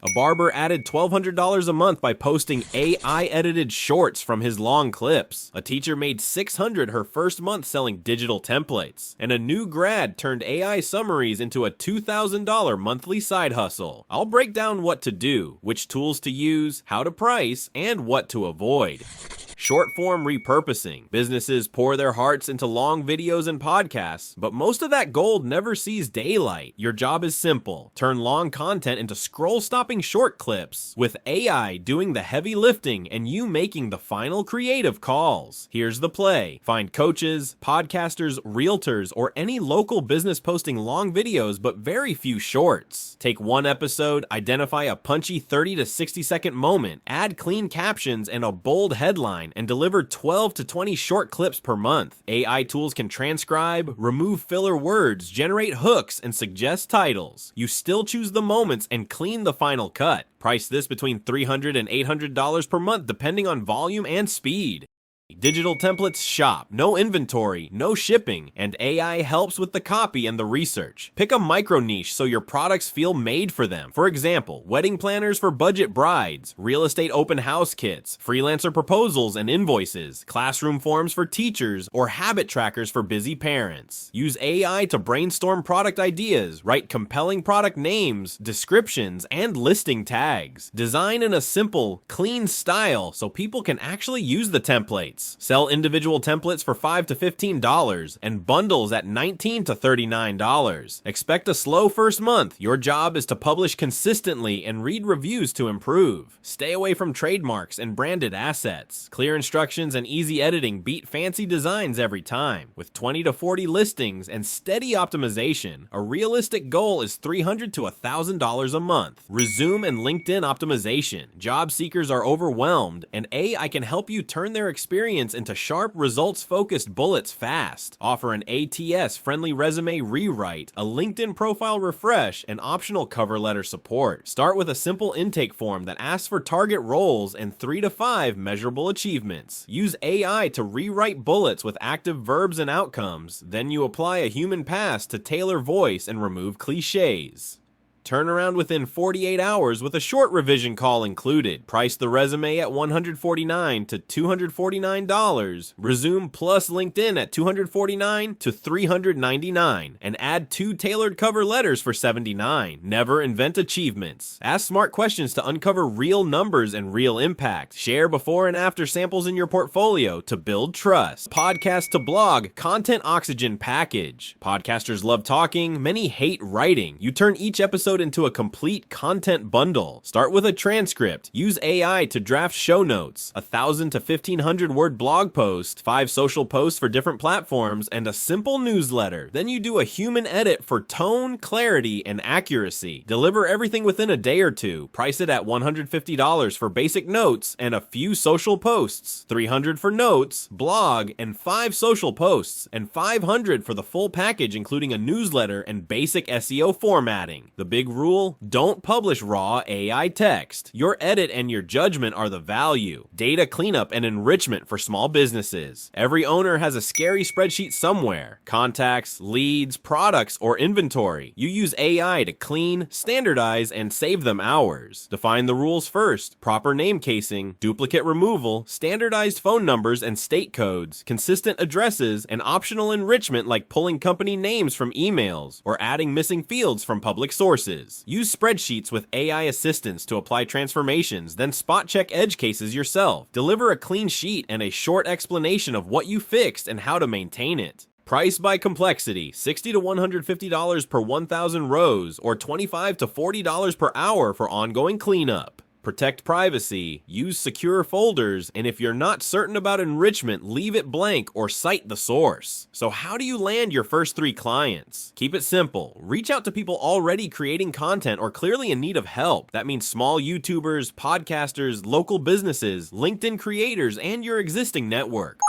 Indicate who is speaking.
Speaker 1: A barber added $1,200 a month by posting AI-edited shorts from his long clips. A teacher made $600 her first month selling digital templates. And a new grad turned AI summaries into a $2,000 monthly side hustle. I'll break down what to do, which tools to use, how to price, and what to avoid. Short-form repurposing. Businesses pour their hearts into long videos and podcasts, but most of that gold never sees daylight. Your job is simple. Turn long content into scroll-stopping short clips, with AI doing the heavy lifting and you making the final creative calls. Here's the play. Find coaches, podcasters, realtors, or any local business posting long videos but very few shorts. Take one episode, identify a punchy 30 to 60 second moment, add clean captions and a bold headline, and deliver 12 to 20 short clips per month. AI tools can transcribe, remove filler words, generate hooks, and suggest titles. You still choose the moments and clean the final cut. Price this between $300 and $800 per month depending on volume and speed. Digital templates shop, no inventory, no shipping, and AI helps with the copy and the research. Pick a micro niche so your products feel made for them. For example, wedding planners for budget brides, real estate open house kits, freelancer proposals and invoices, classroom forms for teachers, or habit trackers for busy parents. Use AI to brainstorm product ideas, write compelling product names, descriptions, and listing tags. Design in a simple, clean style so people can actually use the template. Sell individual templates for $5 to $15 and bundles at $19 to $39. Expect a slow first month. Your job is to publish consistently and read reviews to improve. Stay away from trademarks and branded assets. Clear instructions and easy editing beat fancy designs every time. With 20 to 40 listings and steady optimization, a realistic goal is $300 to $1,000 a month. Resume and LinkedIn optimization. Job seekers are overwhelmed, and AI can help you turn their experience into sharp, results-focused bullets fast. Offer an ATS-friendly resume rewrite, a LinkedIn profile refresh, and optional cover letter support. Start with a simple intake form that asks for target roles and 3 to 5 measurable achievements. Use AI to rewrite bullets with active verbs and outcomes. Then you apply a human pass to tailor voice and remove cliches. Turn around within 48 hours with a short revision call included. Price the resume at $149 to $249. Resume plus LinkedIn at $249 to $399. And add 2 tailored cover letters for $79. Never invent achievements. Ask smart questions to uncover real numbers and real impact. Share before and after samples in your portfolio to build trust. Podcast to blog, content oxygen package. Podcasters love talking, many hate writing. You turn each episode into a complete content bundle. Start with a transcript. Use AI to draft show notes, 1,000 to 1,500 word blog post, 5 social posts for different platforms, and a simple newsletter. Then you do a human edit for tone, clarity, and accuracy. Deliver everything within a day or two. Price it at $150 for basic notes and a few social posts, $300 for notes, blog, and 5 social posts, and $500 for the full package including a newsletter and basic SEO formatting. The big rule: don't publish raw AI text. Your edit and your judgment are the value. Data cleanup and enrichment for small businesses. Every owner has a scary spreadsheet somewhere. Contacts, leads, products, or inventory. You use AI to clean, standardize, and save them hours. Define the rules first. Proper name casing, duplicate removal, standardized phone numbers and state codes, consistent addresses, and optional enrichment like pulling company names from emails or adding missing fields from public sources. Use spreadsheets with AI assistance to apply transformations, then spot check edge cases yourself. Deliver a clean sheet and a short explanation of what you fixed and how to maintain it. Price by complexity, $60 to $150 per 1,000 rows, or $25 to $40 per hour for ongoing cleanup. Protect privacy, use secure folders, and if you're not certain about enrichment, leave it blank or cite the source. So how do you land your first 3 clients? Keep it simple. Reach out to people already creating content or clearly in need of help. That means small YouTubers, podcasters, local businesses, LinkedIn creators, and your existing network.